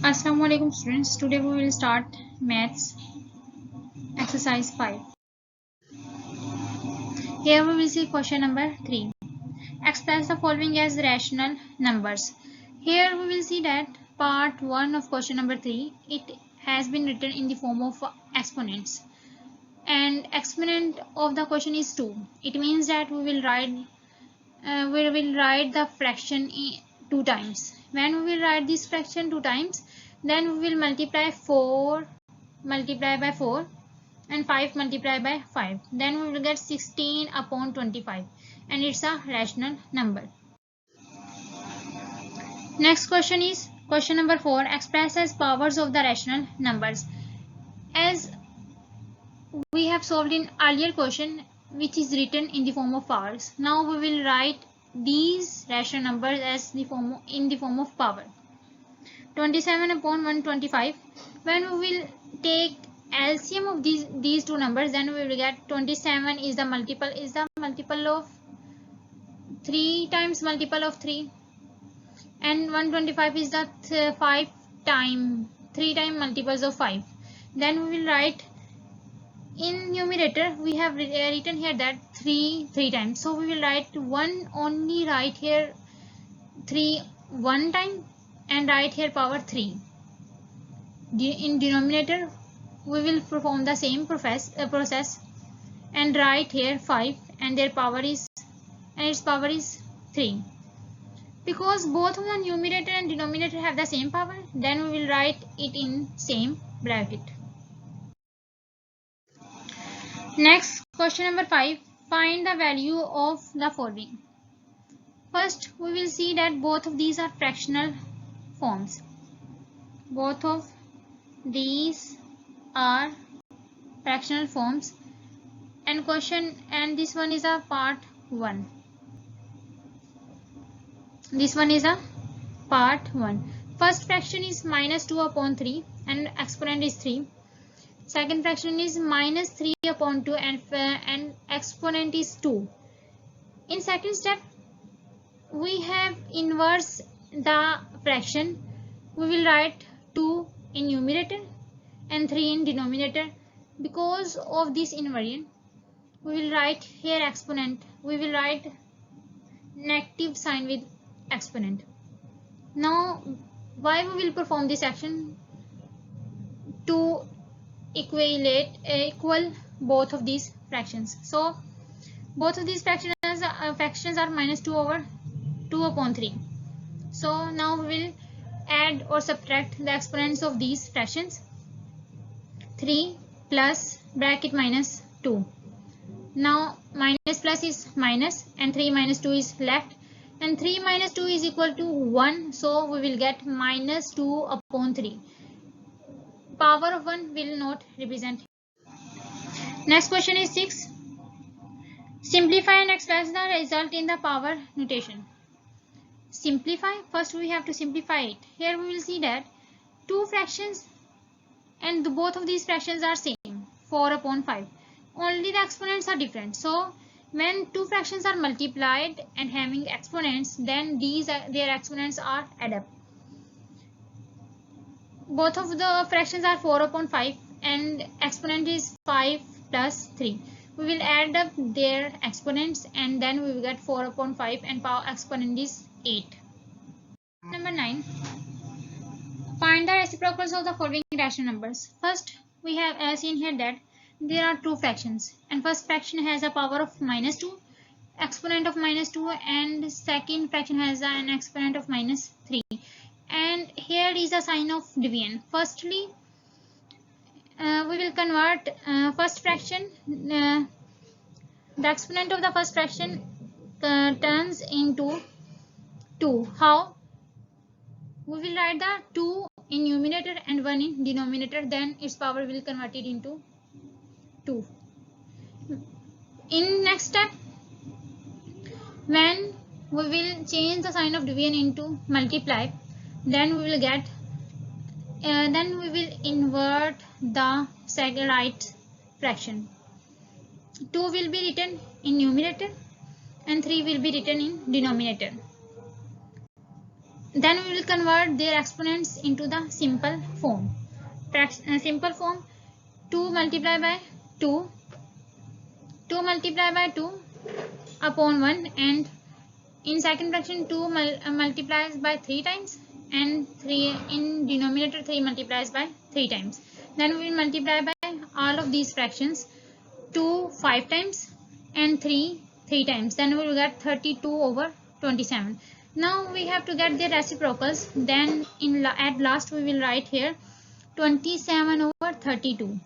Assalamu alaikum students. Today we will start maths exercise 5. Here we will see question number 3. Express the following as rational numbers. Here we will see that part 1 of question number 3, it has been written in the form of exponents. And exponent of the question is 2. It means that we will write the fraction 2 times. When we will write this fraction 2 times, then we will multiply 4 by 4 and 5 multiplied by 5. Then we will get 16 upon 25 and it's a rational number. Next question is question number 4. Express as powers of the rational numbers. As we have solved in earlier question which is written in the form of powers. Now we will write these rational numbers as in the form of power. 27 upon 125. When we will take LCM of these two numbers, then we will get 27 is the multiple of 3 times multiple of 3, and 125 is the 3 times multiples of 5. Then we will write in numerator, we have written here that 3 times, so we will write 1 only, write here 3 1 time and write here power 3. In denominator we will perform the same process and write here 5 and its power is 3. Because both of the numerator and denominator have the same power, then we will write it in same bracket. Next, question number 5. Find the value of the following. First, we will see that both of these are fractional forms. Both of these are fractional forms, and this one is a part 1. This one is a part 1. First fraction is minus 2 upon 3 and exponent is 3. Second fraction is minus 3 upon 2 and exponent is 2. In second step, we have inverse the fraction. We will write 2 in numerator and 3 in denominator. Because of this invariant, we will write here exponent. We will write negative sign with exponent. Now, why we will perform this action? To equal both of these fractions. So both of these fractions are minus 2 over 2 upon 3. So now we will add or subtract the exponents of these fractions. 3 plus bracket minus 2. Now minus plus is minus and 3 minus 2 is left, and 3 minus 2 is equal to 1. So we will get minus 2 upon 3. Power of 1 will not represent. Next question is 6. Simplify and express the result in the power notation. Simplify. First we have to simplify it. Here we will see that two fractions and both of these fractions are same, 4 upon 5. Only the exponents are different. So when two fractions are multiplied and having exponents, then their exponents are add up. Both of the fractions are 4 upon 5 and exponent is 5 plus 3. We will add up their exponents and then we will get 4 upon 5 and power exponent is 8. Number 9. Find the reciprocals of the following rational numbers. First, we have seen here that there are two fractions, and first fraction has a power of minus 2, exponent of minus 2, and second fraction has an exponent of minus 3. And here is a sign of division. Firstly, we will convert first fraction. The exponent of the first fraction turns into 2. How? We will write the 2 in numerator and 1 in denominator. Then its power will convert it into 2. In next step, when we will change the sign of division into multiply, then we will get then we will invert the second right fraction. 2 will be written in numerator and 3 will be written in denominator. then we will convert their exponents into the simple form. Simple form, 2 multiplied by 2, 2 multiplied by 2 upon 1, and in second fraction 2 multiplies by 3 times, and 3 in denominator 3 multiplies by 3 times. Then we will multiply by all of these fractions, 2 5 times and 3 times. Then we will get 32/27. Now we have to get their reciprocals. Then at last we will write here 27/32.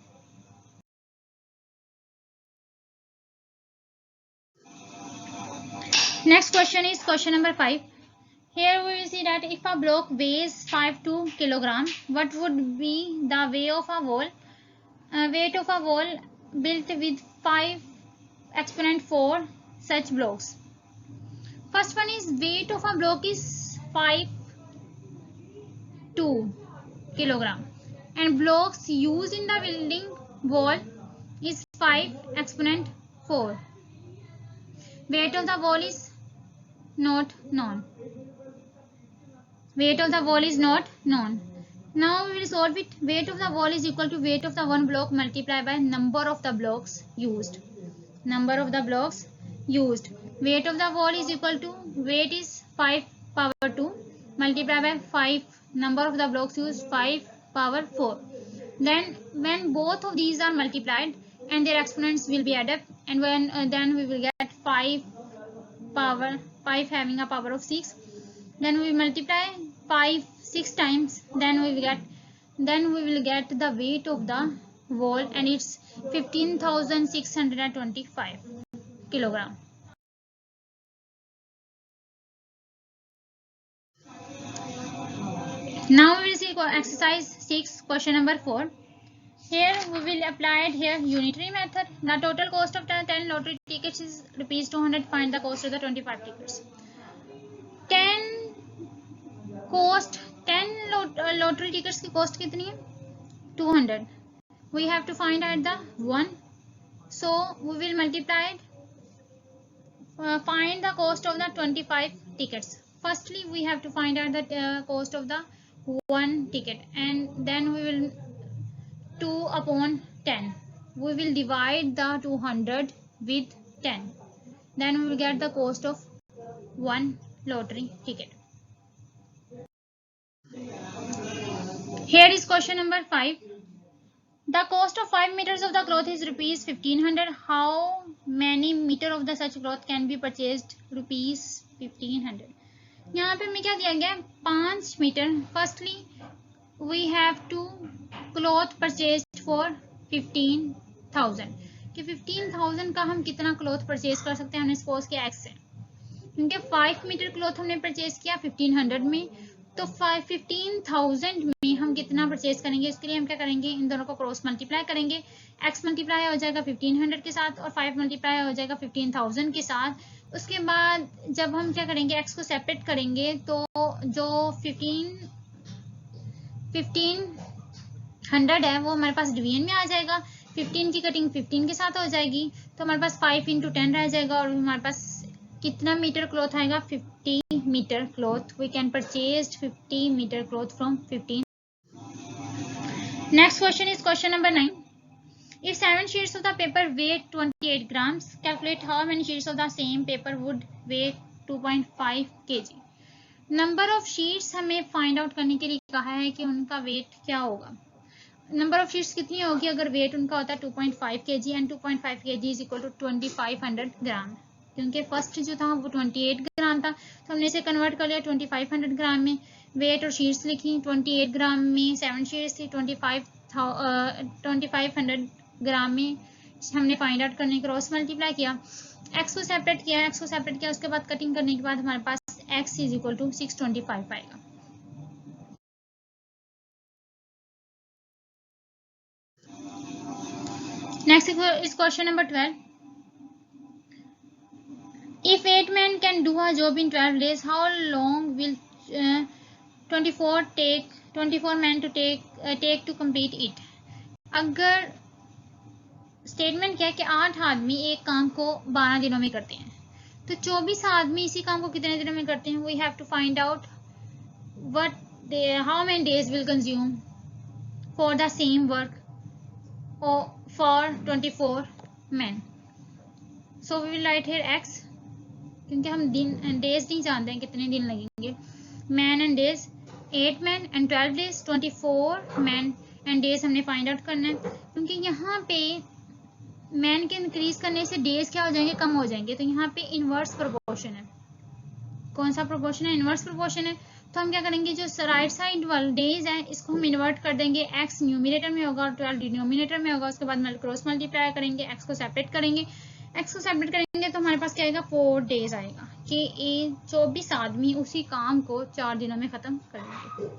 Next question is question number 5. Here we will see that if a block weighs 52 kg, what would be the weight of a wall built with 5 exponent 4 such blocks? First one is weight of a block is 52 kg, and blocks used in the building wall is 5 exponent 4. Weight of the wall is not known. Weight of the wall is not known. Now we will solve it. Weight of the wall is equal to weight of the one block multiplied by number of the blocks used. Number of the blocks used. Weight of the wall is equal to, weight is 5 power 2 multiplied by 5 number of the blocks used, 5 power 4. Then when both of these are multiplied and their exponents will be added, and when then we will get 5 having a power of 6. Then we multiply 5 6 times, then we will get the weight of the wall, and it's 15,625 kilogram. Now we will see exercise 6, question number 4. Here we will apply here unitary method. The total cost of 10 lottery tickets is ₹200. Find the cost of the 25 tickets. 10 lottery tickets की cost कितनी है? 200. We have to find out the one, so we will multiply it. Find the cost of the 25 tickets. Firstly we have to find out the cost of the one ticket, and then we will 2/10. We will divide the 200 with 10. Then we will get the cost of one lottery ticket. Here is question number 5. The cost of 5 meters of the cloth is ₹1500. How many meter of the such cloth can be purchased? ₹1500. यहाँ पे हमें क्या दिया गया है? 5 metre. Firstly we have to cloth purchased for 15,000. कि 15,000 का हम कितना क्लॉथ परचेज कर सकते हैं? हमने सपोज किया x से, क्योंकि 5 मीटर क्लॉथ हमने परचेज किया 1500 में, तो 15,000 में हम कितना परचेज करेंगे? इसके लिए हम क्या करेंगे? इन दोनों को क्रॉस मल्टीप्लाई करेंगे. x मल्टीप्लाई हो जाएगा 1500 के साथ और 5 मल्टीप्लाई हो जाएगा 15,000 के साथ. उसके बाद जब हम क्या करेंगे? x को सेपरेट करेंगे, तो जो 1500 है वो हमारे पास डिवीजन में आ जाएगा. 15 की कटिंग 15 के साथ हो जाएगी, तो हमारे पास 5 × 10 रह जाएगा, और हमारे पास कितना मीटर क्लॉथ आएगा? 50 meter cloth. We can purchase 50 meter cloth from 15. Next question is question number 9. If 7 sheets of the paper weigh 28 grams, calculate how many sheets of the same paper would weigh 2.5 kg. Number of sheets हमें find out करने के लिए कहा है कि उनका wait क्या होगा. नंबर ऑफ शीट्स कितनी होगी अगर वेट उनका होता है 2.5 kg, and 2.5 kg is equal to 2500 gram. क्योंकि फर्स्ट जो था वो 28 ग्राम था, तो हमने इसे कन्वर्ट कर लिया 2500 ग्राम में. वेट और शीट्स लिखी 28 ग्राम में 7 शीट्स थी, 2500 ग्राम में हमने फाइंड आउट करने क्रॉस मल्टीप्लाई किया. x को सेपरेट किया, उसके बाद कटिंग करने के बाद हमारे पास x इज इक्वल टू 625 आएगा. Next is question number 12. If 8 men can do a job in 12 days, how long will 24 men to take to complete it? अगर स्टेटमेंट क्या है कि 8 आदमी एक काम को 12 दिनों में करते हैं, तो 24 आदमी इसी काम को कितने दिनों में करते हैं? We have to find out how many days will consume for the same work or for 24 men. So we will write here x, क्योंकि हम दिन डेज नहीं जानते हैं कितने दिन लगेंगे. Man and days 8 man and 12 days 24 man and days हमने फाइंड आउट करना है, क्योंकि यहाँ पे मैन के इंक्रीज करने से डेज क्या हो जाएंगे, कम हो जाएंगे. तो यहाँ पे इनवर्स प्रोपोर्शन है. कौन सा प्रोपोर्शन है, इनवर्स प्रोपोर्शन है. तो हम क्या करेंगे, जो राइट साइड वाले डेज है इसको हम इन्वर्ट कर देंगे, x न्यूमिनेटर में होगा और 12 डिनोमिनेटर में होगा. उसके बाद क्रॉस मल्टीप्लाई करेंगे, x को सेपरेट करेंगे. x को सेपरेट करेंगे तो हमारे पास क्या आएगा, 4 डेज आएगा कि 24 आदमी उसी काम को 4 दिनों में खत्म कर देंगे.